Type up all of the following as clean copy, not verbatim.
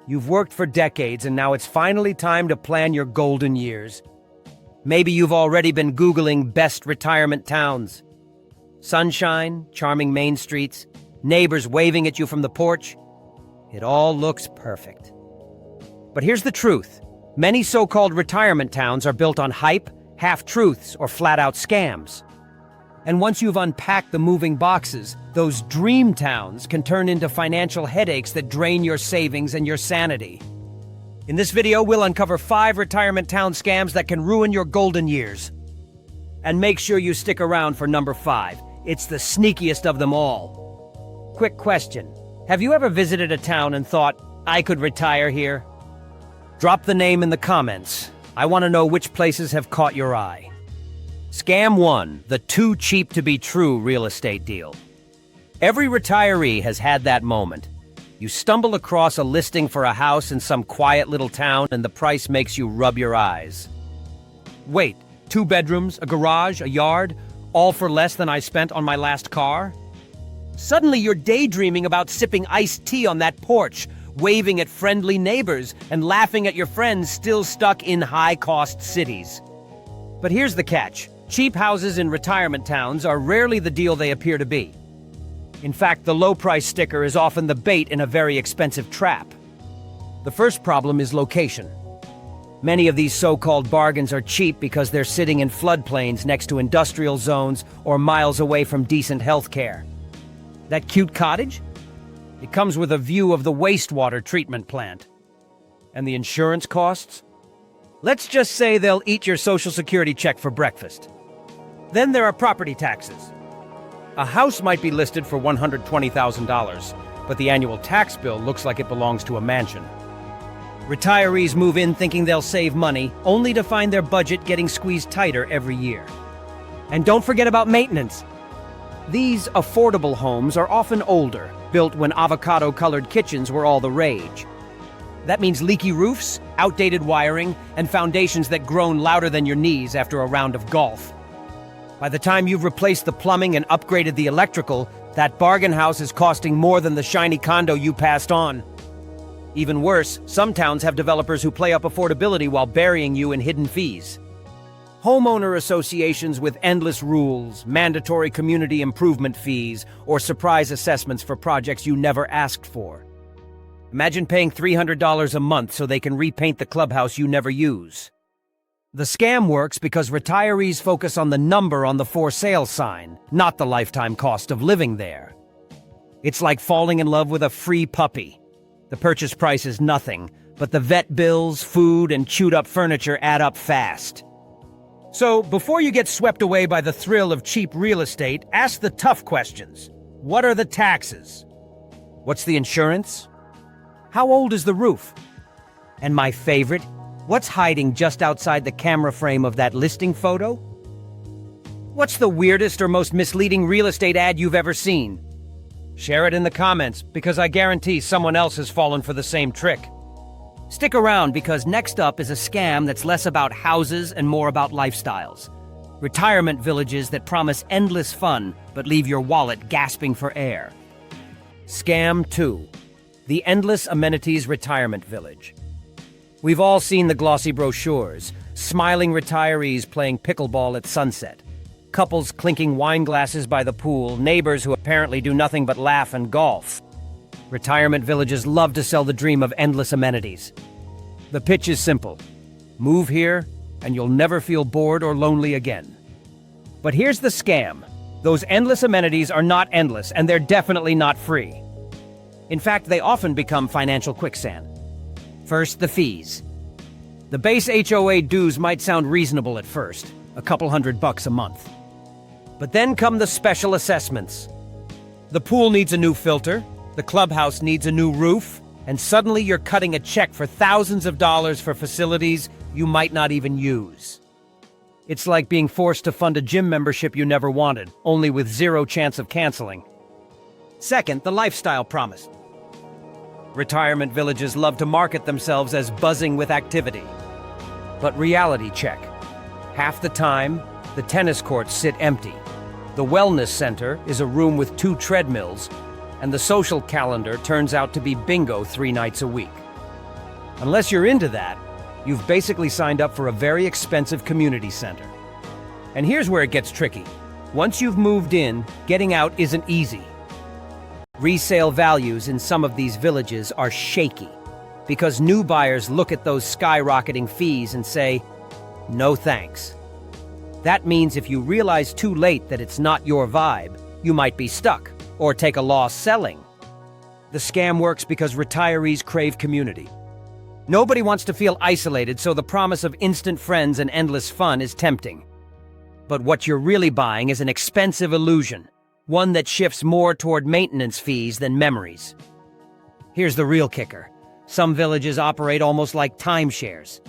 You've worked for decades and now it's finally time to plan your golden years. Maybe you've already been Googling best retirement towns. Sunshine, charming main streets, neighbors waving at you from the porch. It all looks perfect. But here's the truth. Many so-called retirement towns are built on hype, half-truths, or flat-out scams. And once you've unpacked the moving boxes, those dream towns can turn into financial headaches that drain your savings and your sanity. In this video, we'll uncover 5 retirement town scams that can ruin your golden years. And make sure you stick around for number 5. It's the sneakiest of them all. Quick question. Have you ever visited a town and thought, I could retire here? Drop the name in the comments. I want to know which places have caught your eye. Scam 1, the too cheap to be true real estate deal. Every retiree has had that moment. You stumble across a listing for a house in some quiet little town and the price makes you rub your eyes. Wait, 2 bedrooms, a garage, a yard, all for less than I spent on my last car? Suddenly you're daydreaming about sipping iced tea on that porch, waving at friendly neighbors, and laughing at your friends still stuck in high-cost cities. But here's the catch. Cheap houses in retirement towns are rarely the deal they appear to be. In fact, the low-price sticker is often the bait in a very expensive trap. The first problem is location. Many of these so-called bargains are cheap because they're sitting in floodplains next to industrial zones or miles away from decent health care. That cute cottage? It comes with a view of the wastewater treatment plant. And the insurance costs? Let's just say they'll eat your Social Security check for breakfast. Then there are property taxes. A house might be listed for $120,000, but the annual tax bill looks like it belongs to a mansion. Retirees move in thinking they'll save money, only to find their budget getting squeezed tighter every year. And don't forget about maintenance. These affordable homes are often older, built when avocado-colored kitchens were all the rage. That means leaky roofs, outdated wiring, and foundations that groan louder than your knees after a round of golf. By the time you've replaced the plumbing and upgraded the electrical, that bargain house is costing more than the shiny condo you passed on. Even worse, some towns have developers who play up affordability while burying you in hidden fees. Homeowner associations with endless rules, mandatory community improvement fees, or surprise assessments for projects you never asked for. Imagine paying $300 a month so they can repaint the clubhouse you never use. The scam works because retirees focus on the number on the for sale sign, not the lifetime cost of living there. It's like falling in love with a free puppy. The purchase price is nothing, but the vet bills, food, and chewed-up furniture add up fast. So, before you get swept away by the thrill of cheap real estate, ask the tough questions. What are the taxes? What's the insurance? How old is the roof? And my favorite, what's hiding just outside the camera frame of that listing photo? What's the weirdest or most misleading real estate ad you've ever seen? Share it in the comments, because I guarantee someone else has fallen for the same trick. Stick around, because next up is a scam that's less about houses and more about lifestyles. Retirement villages that promise endless fun, but leave your wallet gasping for air. Scam 2. The Endless Amenities Retirement Village. We've all seen the glossy brochures, smiling retirees playing pickleball at sunset, couples clinking wine glasses by the pool, neighbors who apparently do nothing but laugh and golf. Retirement villages love to sell the dream of endless amenities. The pitch is simple. Move here, and you'll never feel bored or lonely again. But here's the scam. Those endless amenities are not endless, and they're definitely not free. In fact, they often become financial quicksand. First, the fees. The base HOA dues might sound reasonable at first, a couple $100 a month. But then come the special assessments. The pool needs a new filter, the clubhouse needs a new roof, and suddenly you're cutting a check for thousands of dollars for facilities you might not even use. It's like being forced to fund a gym membership you never wanted, only with zero chance of canceling. Second, the lifestyle promise. Retirement villages love to market themselves as buzzing with activity. But reality check. Half the time, the tennis courts sit empty. The wellness center is a room with 2 treadmills, and the social calendar turns out to be bingo 3 nights a week. Unless you're into that, you've basically signed up for a very expensive community center. And here's where it gets tricky. Once you've moved in, getting out isn't easy. Resale values in some of these villages are shaky because new buyers look at those skyrocketing fees and say, no thanks. That means if you realize too late that it's not your vibe, you might be stuck or take a loss selling. The scam works because retirees crave community. Nobody wants to feel isolated, so the promise of instant friends and endless fun is tempting. But what you're really buying is an expensive illusion, one that shifts more toward maintenance fees than memories. Here's the real kicker. Some villages operate almost like timeshares.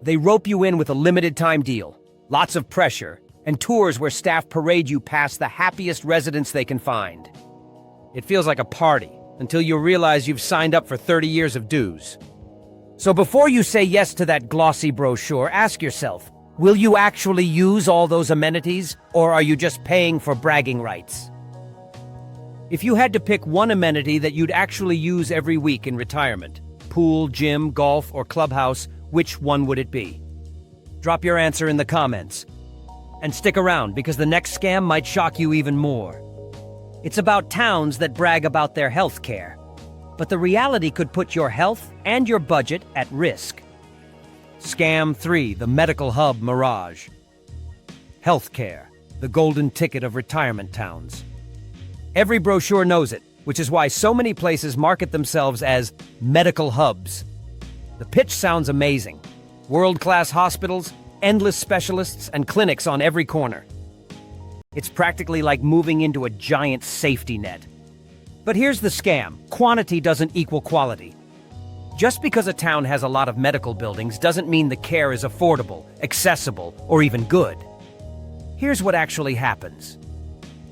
They rope you in with a limited time deal, lots of pressure, and tours where staff parade you past the happiest residents they can find. It feels like a party until you realize you've signed up for 30 years of dues. So before you say yes to that glossy brochure, ask yourself, will you actually use all those amenities, or are you just paying for bragging rights? If you had to pick one amenity that you'd actually use every week in retirement, pool, gym, golf, or clubhouse, which one would it be? Drop your answer in the comments. And stick around, because the next scam might shock you even more. It's about towns that brag about their health care, but the reality could put your health and your budget at risk. Scam 3, the medical hub Mirage. Healthcare, the golden ticket of retirement towns. Every brochure knows it, which is why so many places market themselves as medical hubs. The pitch sounds amazing. World-class hospitals, endless specialists, and clinics on every corner. It's practically like moving into a giant safety net. But here's the scam. Quantity doesn't equal quality. Just because a town has a lot of medical buildings doesn't mean the care is affordable, accessible, or even good. Here's what actually happens.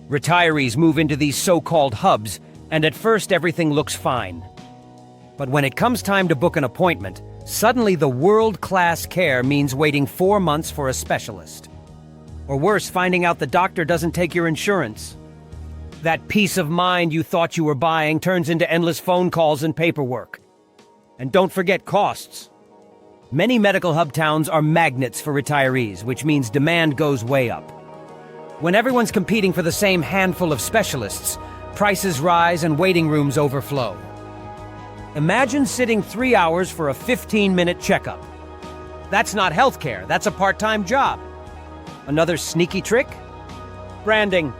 Retirees move into these so-called hubs, and at first everything looks fine. But when it comes time to book an appointment, suddenly the world-class care means waiting 4 months for a specialist. Or worse, finding out the doctor doesn't take your insurance. That peace of mind you thought you were buying turns into endless phone calls and paperwork. And don't forget costs. Many medical hub towns are magnets for retirees, which means demand goes way up. When everyone's competing for the same handful of specialists, prices rise and waiting rooms overflow. Imagine sitting 3 hours for a 15-minute checkup. That's not healthcare, that's a part-time job. Another sneaky trick? Branding.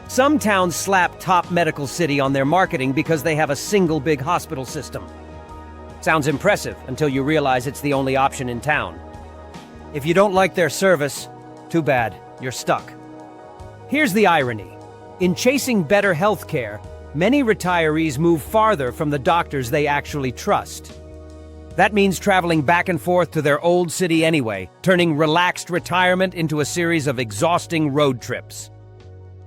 Some towns slap top medical city on their marketing because they have a single big hospital system. Sounds impressive until you realize it's the only option in town. If you don't like their service, too bad, you're stuck. Here's the irony. In chasing better healthcare, many retirees move farther from the doctors they actually trust. That means traveling back and forth to their old city anyway, turning relaxed retirement into a series of exhausting road trips.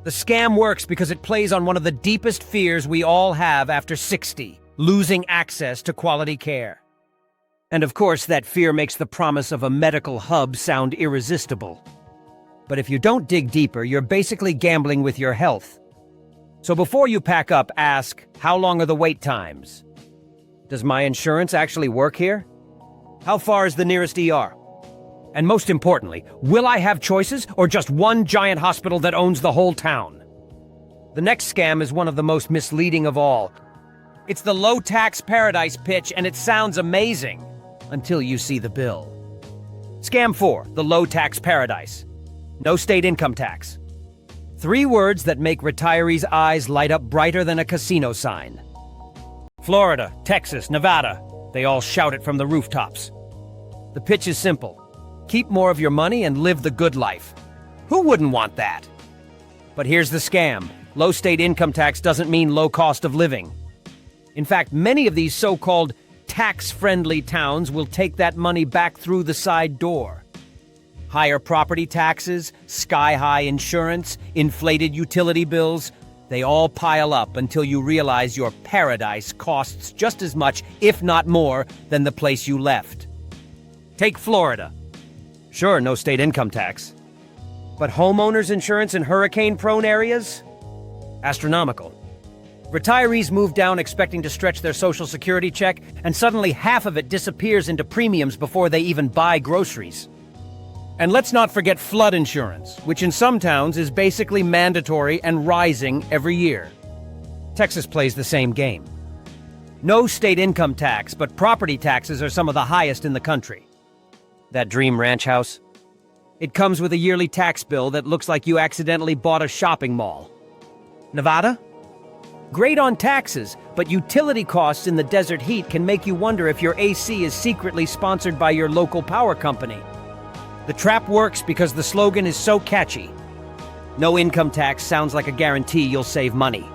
The scam works because it plays on one of the deepest fears we all have after 60. Losing access to quality care. And of course, that fear makes the promise of a medical hub sound irresistible. But if you don't dig deeper, you're basically gambling with your health. So before you pack up, ask, how long are the wait times? Does my insurance actually work here? How far is the nearest ER? And most importantly, will I have choices or just one giant hospital that owns the whole town? The next scam is one of the most misleading of all. It's the low-tax paradise pitch, and it sounds amazing until you see the bill. Scam 4, the low-tax paradise. No state income tax. 3 words that make retirees' eyes light up brighter than a casino sign. Florida, Texas, Nevada, they all shout it from the rooftops. The pitch is simple. Keep more of your money and live the good life. Who wouldn't want that? But here's the scam. Low state income tax doesn't mean low cost of living. In fact, many of these so-called tax-friendly towns will take that money back through the side door. Higher property taxes, sky-high insurance, inflated utility bills, they all pile up until you realize your paradise costs just as much, if not more, than the place you left. Take Florida. Sure, no state income tax. But homeowners insurance in hurricane-prone areas? Astronomical. Retirees move down expecting to stretch their Social Security check, and suddenly half of it disappears into premiums before they even buy groceries. And let's not forget flood insurance, which in some towns is basically mandatory and rising every year. Texas plays the same game. No state income tax, but property taxes are some of the highest in the country. That dream ranch house? It comes with a yearly tax bill that looks like you accidentally bought a shopping mall. Nevada? Great on taxes, but utility costs in the desert heat can make you wonder if your AC is secretly sponsored by your local power company. The trap works because the slogan is so catchy. No income tax sounds like a guarantee you'll save money.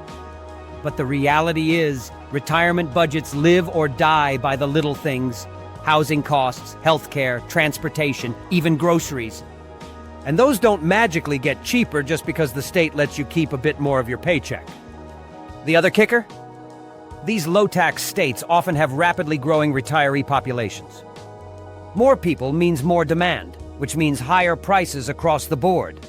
But the reality is, retirement budgets live or die by the little things: housing costs, healthcare, transportation, even groceries. And those don't magically get cheaper just because the state lets you keep a bit more of your paycheck. The other kicker? These low-tax states often have rapidly growing retiree populations. More people means more demand, which means higher prices across the board.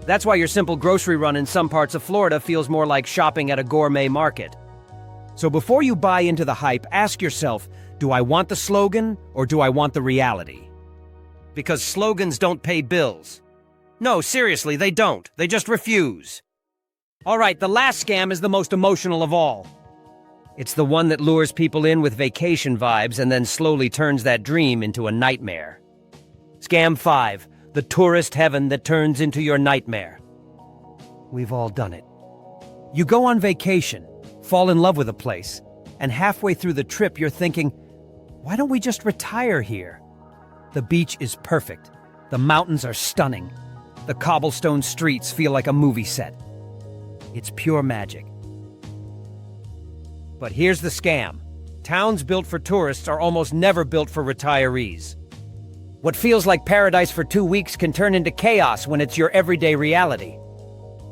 That's why your simple grocery run in some parts of Florida feels more like shopping at a gourmet market. So before you buy into the hype, ask yourself, do I want the slogan or do I want the reality? Because slogans don't pay bills. No, seriously, they don't. They just refuse. All right, the last scam is the most emotional of all. It's the one that lures people in with vacation vibes and then slowly turns that dream into a nightmare. Scam 5, the tourist heaven that turns into your nightmare. We've all done it. You go on vacation, fall in love with a place, and halfway through the trip you're thinking, why don't we just retire here? The beach is perfect. The mountains are stunning. The cobblestone streets feel like a movie set. It's pure magic. But here's the scam. Towns built for tourists are almost never built for retirees. What feels like paradise for 2 weeks can turn into chaos when it's your everyday reality.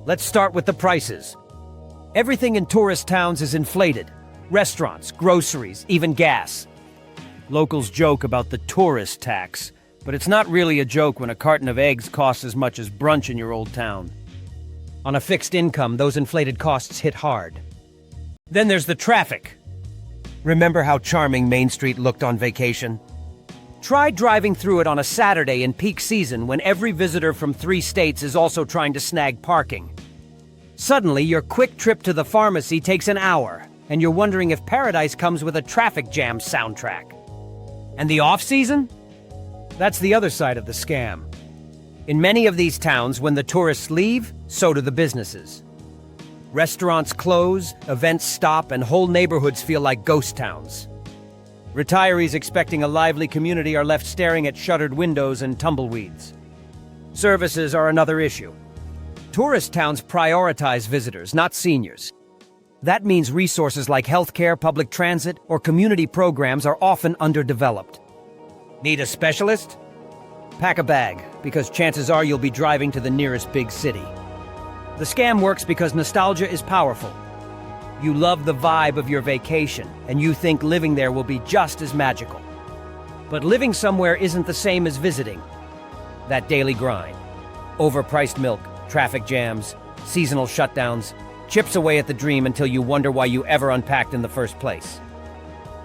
Let's start with the prices. Everything in tourist towns is inflated. Restaurants, groceries, even gas. Locals joke about the tourist tax, but it's not really a joke when a carton of eggs costs as much as brunch in your old town. On a fixed income, those inflated costs hit hard. Then there's the traffic. Remember how charming Main Street looked on vacation? Try driving through it on a Saturday in peak season when every visitor from 3 states is also trying to snag parking. Suddenly, your quick trip to the pharmacy takes an hour, and you're wondering if paradise comes with a traffic jam soundtrack. And the off-season? That's the other side of the scam. In many of these towns, when the tourists leave, so do the businesses. Restaurants close, events stop, and whole neighborhoods feel like ghost towns. Retirees expecting a lively community are left staring at shuttered windows and tumbleweeds. Services are another issue. Tourist towns prioritize visitors, not seniors. That means resources like healthcare, public transit, or community programs are often underdeveloped. Need a specialist? Pack a bag, because chances are you'll be driving to the nearest big city. The scam works because nostalgia is powerful. You love the vibe of your vacation, and you think living there will be just as magical. But living somewhere isn't the same as visiting. That daily grind. Overpriced milk, traffic jams, seasonal shutdowns, chips away at the dream until you wonder why you ever unpacked in the first place.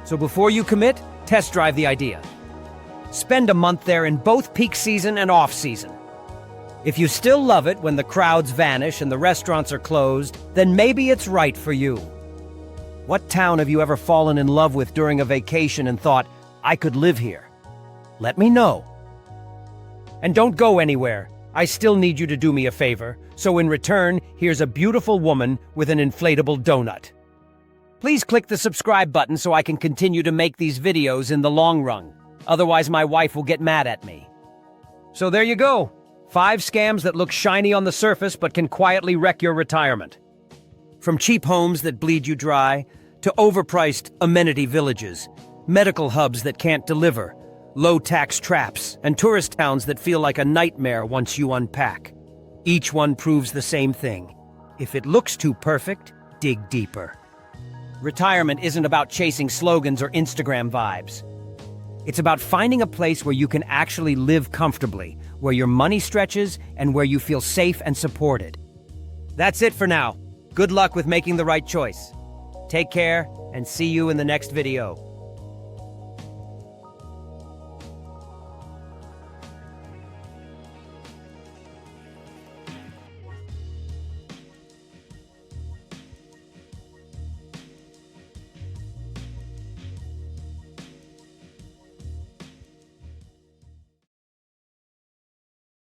So before you commit, test drive the idea. Spend a month there in both peak season and off-season. If you still love it when the crowds vanish and the restaurants are closed, then maybe it's right for you. What town have you ever fallen in love with during a vacation and thought, I could live here? Let me know. And don't go anywhere. I still need you to do me a favor, so in return, here's a beautiful woman with an inflatable donut. Please click the subscribe button so I can continue to make these videos in the long run. Otherwise, my wife will get mad at me. So there you go. 5 scams that look shiny on the surface but can quietly wreck your retirement. From cheap homes that bleed you dry, to overpriced amenity villages, medical hubs that can't deliver, low-tax traps, and tourist towns that feel like a nightmare once you unpack. Each one proves the same thing. If it looks too perfect, dig deeper. Retirement isn't about chasing slogans or Instagram vibes. It's about finding a place where you can actually live comfortably, where your money stretches, and where you feel safe and supported. That's it for now. Good luck with making the right choice. Take care and see you in the next video.